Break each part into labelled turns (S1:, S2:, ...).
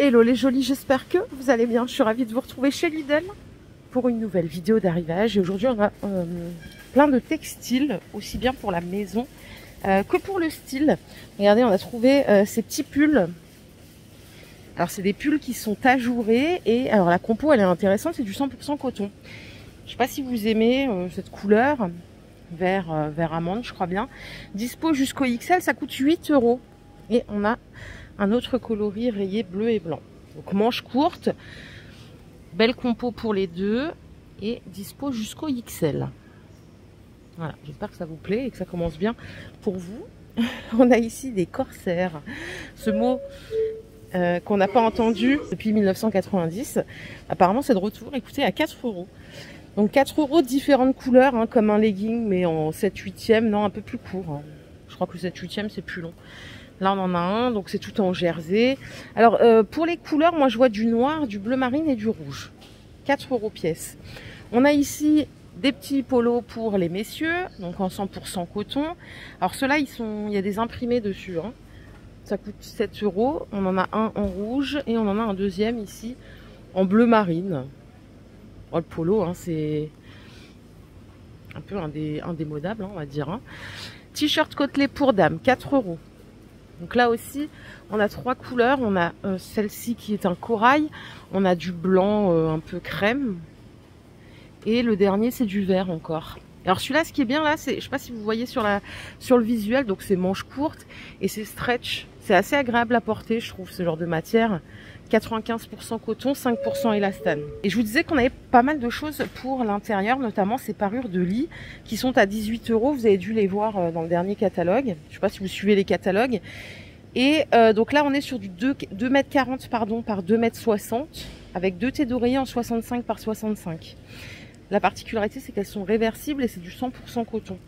S1: Hello les jolis, j'espère que vous allez bien. Je suis ravie de vous retrouver chez Lidl pour une nouvelle vidéo d'arrivage. Et aujourd'hui, on a plein de textiles, aussi bien pour la maison que pour le style. Regardez, on a trouvé ces petits pulls. Alors, c'est des pulls qui sont ajourés. Et alors, la compo, elle est intéressante, c'est du 100% coton. Je ne sais pas si vous aimez cette couleur, vert amande, je crois bien. Dispo jusqu'au XL, ça coûte 8 €. Et on a un autre coloris rayé bleu et blanc. Donc manche courte, belle compo pour les deux et dispo jusqu'au XL. Voilà, j'espère que ça vous plaît et que ça commence bien pour vous. On a ici des corsaires. Ce mot qu'on n'a pas entendu depuis 1990. Apparemment c'est de retour, écoutez, à 4 €. Donc 4 €, différentes couleurs, hein, comme un legging mais en 7/8e, non, un peu plus court. Hein. Je crois que le 7/8e c'est plus long. Là, on en a un, donc c'est tout en jersey. Alors, pour les couleurs, moi, je vois du noir, du bleu marine et du rouge. 4 € pièce. On a ici des petits polos pour les messieurs, donc en 100% coton. Alors, ceux-là, il y a des imprimés dessus. Hein. Ça coûte 7 €. On en a un en rouge et on en a un deuxième ici en bleu marine. Oh, le polo, hein, c'est un peu indémodable, hein, on va dire. Hein. T-shirt côtelé pour dames, 4 €. Donc là aussi, on a 3 couleurs. On a celle-ci qui est un corail. On a du blanc un peu crème. Et le dernier, c'est du vert encore. Alors celui-là, ce qui est bien là, c'est, je ne sais pas si vous voyez sur le visuel, donc c'est manche courte et c'est stretch. C'est assez agréable à porter, je trouve, ce genre de matière. 95% coton, 5% élastane. Et je vous disais qu'on avait pas mal de choses pour l'intérieur, notamment ces parures de lit qui sont à 18 €. Vous avez dû les voir dans le dernier catalogue. Je ne sais pas si vous suivez les catalogues. Et donc là, on est sur du 2,40 m par 2,60 m avec 2 thés d'oreiller en 65 par 65. La particularité, c'est qu'elles sont réversibles et c'est du 100% coton.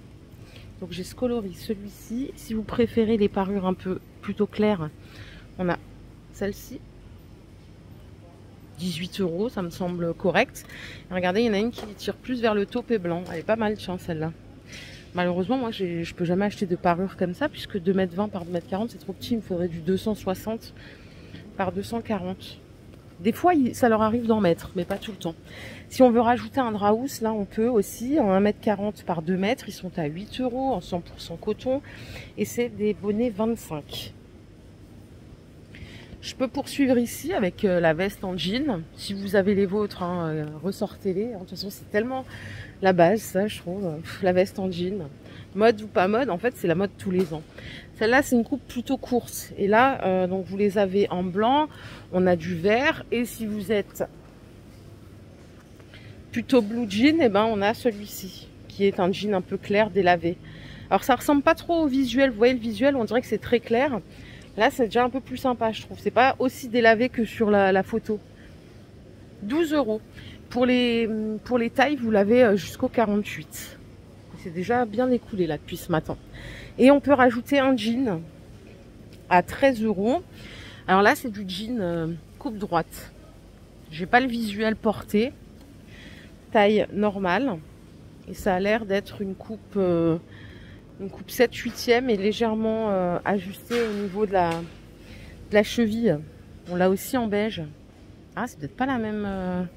S1: Donc j'ai ce coloris, celui-ci. Si vous préférez les parures un peu plutôt claires, on a celle-ci. 18 €, ça me semble correct. Et regardez, il y en a une qui tire plus vers le taupe et blanc. Elle est pas mal, tiens, celle-là. Malheureusement, moi, je peux jamais acheter de parure comme ça, puisque 2,20 m par 2,40 m, c'est trop petit. Il me faudrait du 260 par 240. Des fois, ça leur arrive d'en mettre, mais pas tout le temps. Si on veut rajouter un draus, là, on peut aussi. En 1,40 m par 2 m, ils sont à 8 € en 100% coton. Et c'est des bonnets 25. Je peux poursuivre ici avec la veste en jean. Si vous avez les vôtres, hein, ressortez-les. De toute façon, c'est tellement la base, ça, je trouve. La veste en jean. Mode ou pas mode, en fait, c'est la mode tous les ans. Celle-là, c'est une coupe plutôt courte. Et là, donc vous les avez en blanc. On a du vert. Et si vous êtes plutôt blue jean, eh ben, on a celui-ci, qui est un jean un peu clair, délavé. Alors, ça ressemble pas trop au visuel. Vous voyez le visuel, on dirait que c'est très clair. Là, c'est déjà un peu plus sympa, je trouve. C'est pas aussi délavé que sur la photo. 12 €. Pour les tailles, vous l'avez jusqu'au 48. C'est déjà bien écoulé là depuis ce matin. Et on peut rajouter un jean à 13 €. Alors là, c'est du jean coupe droite. J'ai pas le visuel porté. Taille normale. Et ça a l'air d'être une coupe 7/8e et légèrement ajustée au niveau de la cheville. On l'a aussi en beige. Ah, c'est peut-être pas la même.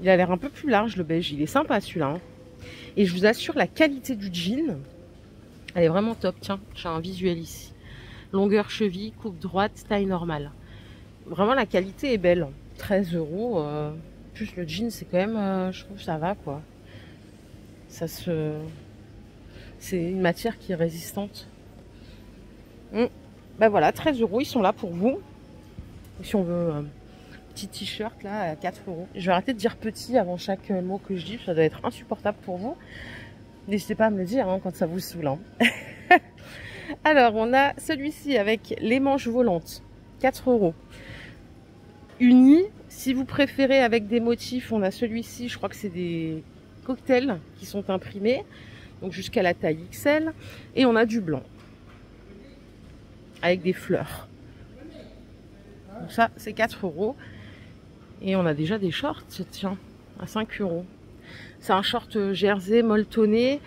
S1: Il a l'air un peu plus large le beige. Il est sympa celui-là. Hein. Et je vous assure, la qualité du jean, elle est vraiment top. Tiens, j'ai un visuel ici. Longueur cheville, coupe droite, taille normale. Vraiment, la qualité est belle. 13 €. Plus le jean, c'est quand même, je trouve, ça va quoi. C'est une matière qui est résistante. Ben voilà, 13 €, ils sont là pour vous. Et si on veut un petit t-shirt là à 4 €. Je vais arrêter de dire petit avant chaque mot que je dis, ça doit être insupportable pour vous. N'hésitez pas à me le dire hein, quand ça vous saoule. Hein. Alors, on a celui-ci avec les manches volantes, 4 €. Uni, si vous préférez avec des motifs, on a celui-ci, je crois que c'est des cocktails qui sont imprimés. Donc jusqu'à la taille XL. Et on a du blanc. Avec des fleurs. Donc ça, c'est 4 €. Et on a déjà des shorts, tiens, à 5 €. C'est un short jersey molletonné.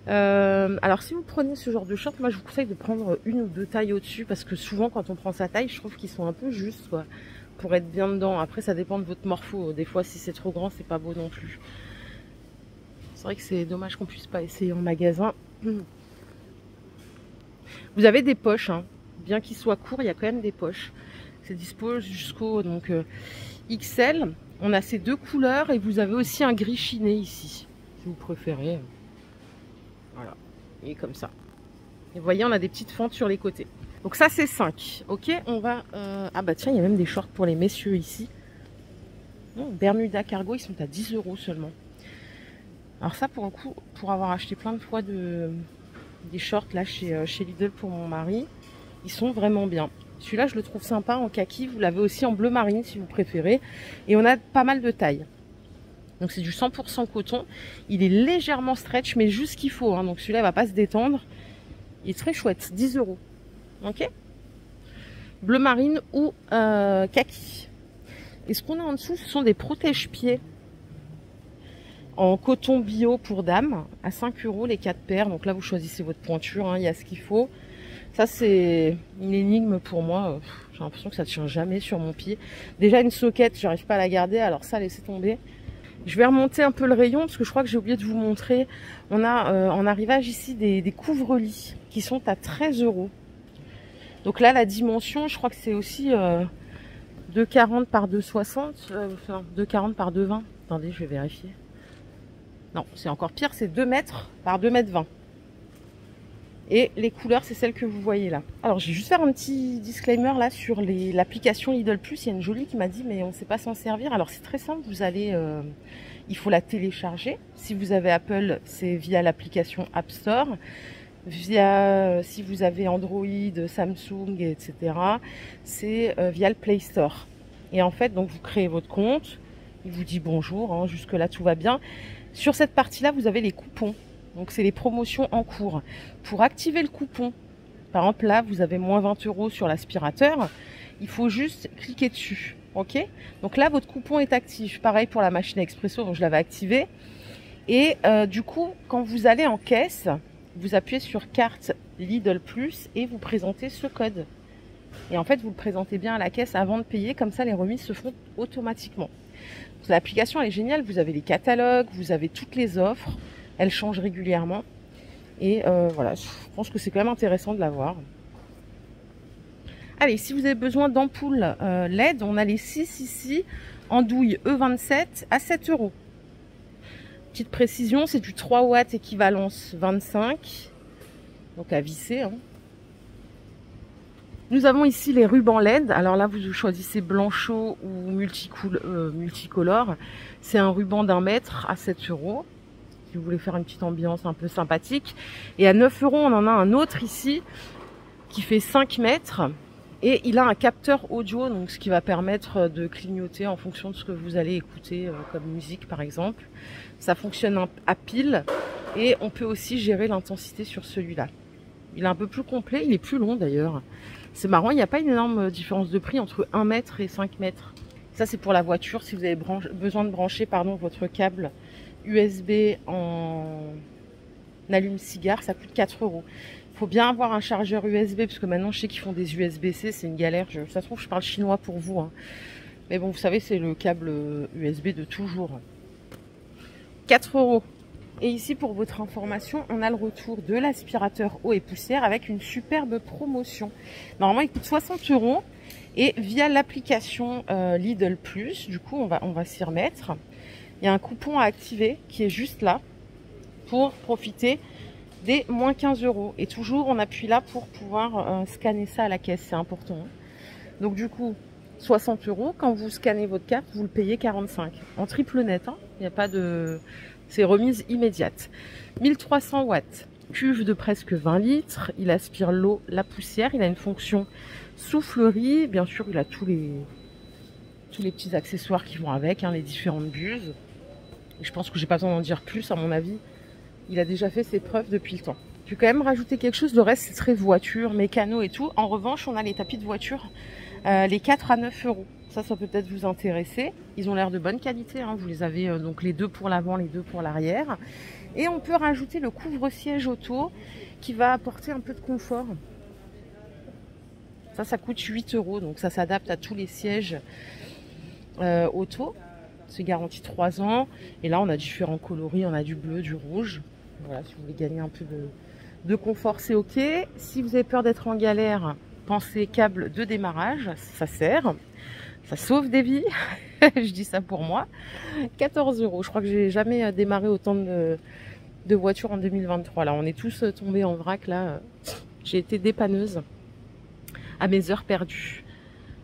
S1: Alors si vous prenez ce genre de short, moi je vous conseille de prendre une ou deux tailles au-dessus, parce que souvent quand on prend sa taille, je trouve qu'ils sont un peu justes, quoi, pour être bien dedans. Après ça dépend de votre morpho, des fois si c'est trop grand c'est pas beau non plus. C'est vrai que c'est dommage qu'on puisse pas essayer en magasin. Vous avez des poches, hein. Bien qu'ils soient courts, il y a quand même des poches. C'est dispo jusqu'au donc XL. On a ces deux couleurs et vous avez aussi un gris chiné ici, si vous préférez. Voilà, et comme ça. Et vous voyez, on a des petites fentes sur les côtés. Donc ça, c'est 5. Ok, on va... Ah bah tiens, il y a même des shorts pour les messieurs ici. Non, Bermuda Cargo, ils sont à 10 € seulement. Alors ça, pour le coup, pour avoir acheté plein de fois des shorts là chez Lidl pour mon mari, ils sont vraiment bien. Celui-là, je le trouve sympa en kaki. Vous l'avez aussi en bleu marine si vous préférez. Et on a pas mal de tailles. Donc c'est du 100% coton. Il est légèrement stretch, mais juste ce qu'il faut, hein. Donc celui-là, il va pas se détendre. Il est très chouette. 10 €. Ok. Bleu marine ou kaki. Et ce qu'on a en dessous, ce sont des protège-pieds en coton bio pour dames à 5 € les 4 paires. Donc là, vous choisissez votre pointure, hein. Il y a ce qu'il faut. Ça, c'est une énigme pour moi. J'ai l'impression que ça ne tient jamais sur mon pied. Déjà, une soquette, j'arrive pas à la garder. Alors ça, laissez tomber. Je vais remonter un peu le rayon parce que je crois que j'ai oublié de vous montrer. On a en arrivage ici des couvre-lits qui sont à 13 €. Donc là, la dimension, je crois que c'est aussi 2,40 par 2,60. Enfin, 2,40 par 2,20. Attendez, je vais vérifier. Non, c'est encore pire, c'est 2 mètres par 2,20 mètres. Et les couleurs, c'est celles que vous voyez là. Alors, je vais juste faire un petit disclaimer là sur l'application Lidl Plus. Il y a une jolie qui m'a dit, mais on ne sait pas s'en servir. Alors, c'est très simple. Vous allez, il faut la télécharger. Si vous avez Apple, c'est via l'application App Store. Si vous avez Android, Samsung, etc., c'est via le Play Store. Et en fait, donc vous créez votre compte. Il vous dit bonjour. Hein, jusque là, tout va bien. Sur cette partie-là, vous avez les coupons. Donc, c'est les promotions en cours. Pour activer le coupon, par exemple, là, vous avez moins 20 € sur l'aspirateur. Il faut juste cliquer dessus. Ok? Donc là, votre coupon est actif. Pareil pour la machine à expresso, donc je l'avais activé. Et du coup, quand vous allez en caisse, vous appuyez sur carte Lidl Plus et vous présentez ce code. Et en fait, vous le présentez bien à la caisse avant de payer. Comme ça, les remises se font automatiquement. L'application, elle est géniale. Vous avez les catalogues, vous avez toutes les offres. Elle change régulièrement. Et voilà, je pense que c'est quand même intéressant de l'avoir. Allez, si vous avez besoin d'ampoules LED, on a les 6 ici en douille E27 à 7 €. Petite précision, c'est du 3 watts équivalence 25. Donc à visser. Hein. Nous avons ici les rubans LED. Alors là, vous choisissez blanchot ou multicolore. C'est un ruban d'1 mètre à 7 €. Si vous voulez faire une petite ambiance un peu sympathique. Et à 9 €, on en a un autre ici qui fait 5 mètres. Et il a un capteur audio, donc ce qui va permettre de clignoter en fonction de ce que vous allez écouter comme musique par exemple. Ça fonctionne à pile et on peut aussi gérer l'intensité sur celui-là. Il est un peu plus complet, il est plus long d'ailleurs. C'est marrant, il n'y a pas une énorme différence de prix entre 1 mètre et 5 mètres. Ça c'est pour la voiture, si vous avez besoin de brancher votre câble USB en allume-cigare, ça coûte 4 €. Il faut bien avoir un chargeur USB, parce que maintenant je sais qu'ils font des USB-C, c'est une galère. Ça se trouve, je parle chinois pour vous. Hein. Mais bon, vous savez, c'est le câble USB de toujours. 4 €. Et ici, pour votre information, on a le retour de l'aspirateur eau et poussière avec une superbe promotion. Normalement, il coûte 60 €. Et via l'application Lidl Plus, du coup, on va s'y remettre. Il y a un coupon à activer qui est juste là pour profiter des moins 15 €. Et toujours, on appuie là pour pouvoir scanner ça à la caisse. C'est important. Hein. Donc, du coup, 60 €. Quand vous scannez votre carte, vous le payez 45 €. En triple net. Hein. Il n'y a pas de... C'est remise immédiate. 1300 watts. Cuve de presque 20 litres. Il aspire l'eau, la poussière. Il a une fonction soufflerie. Bien sûr, il a tous les petits accessoires qui vont avec. Hein, les différentes buses. Et je pense que j'ai pas besoin d'en dire plus, à mon avis. Il a déjà fait ses preuves depuis le temps. Je vais quand même rajouter quelque chose. Le reste, c'est très voiture, mécano et tout. En revanche, on a les tapis de voiture, les 4 à 9 €. Ça peut peut-être vous intéresser. Ils ont l'air de bonne qualité, hein. Vous les avez donc les deux pour l'avant, les deux pour l'arrière. Et on peut rajouter le couvre-siège auto qui va apporter un peu de confort. Ça coûte 8 €, donc ça s'adapte à tous les sièges auto. C'est garanti 3 ans. Et là, on a différents coloris. On a du bleu, du rouge. Voilà, si vous voulez gagner un peu de confort, c'est ok. Si vous avez peur d'être en galère, pensez câble de démarrage. Ça sert. Ça sauve des vies. Je dis ça pour moi. 14 €. Je crois que j'ai jamais démarré autant de voitures en 2023. Là, on est tous tombés en vrac. Là, j'ai été dépanneuse à mes heures perdues.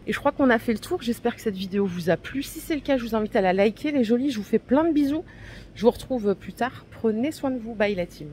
S1: Et je crois qu'on a fait le tour. J'espère que cette vidéo vous a plu. Si c'est le cas, je vous invite à la liker, les jolis. Je vous fais plein de bisous. Je vous retrouve plus tard. Prenez soin de vous. Bye la team.